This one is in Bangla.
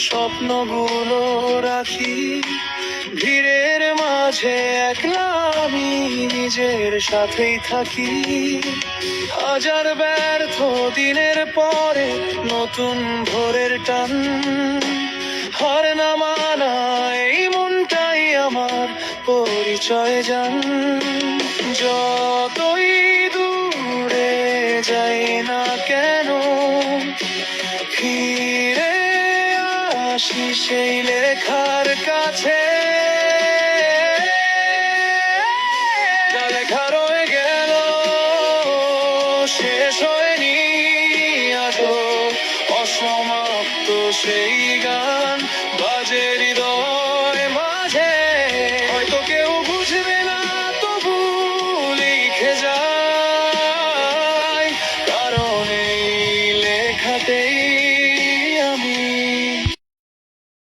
স্বপ্নগুলো রাখি ভিড়ের মাঝে, একলা আমি নিজের সাথেই থাকি। হাজার ব্যর্থ দিনের পরে নতুন ভোরের টান, হার না মানা এই মনটাই আমার পরিচয় জান। যতই দূরে যাই না কেন, ফিরে আসি সেই লেখার কাছে। যা লেখা রয়ে গেল শেষ হয়নি আজও, অসমাপ্ত সেই গান।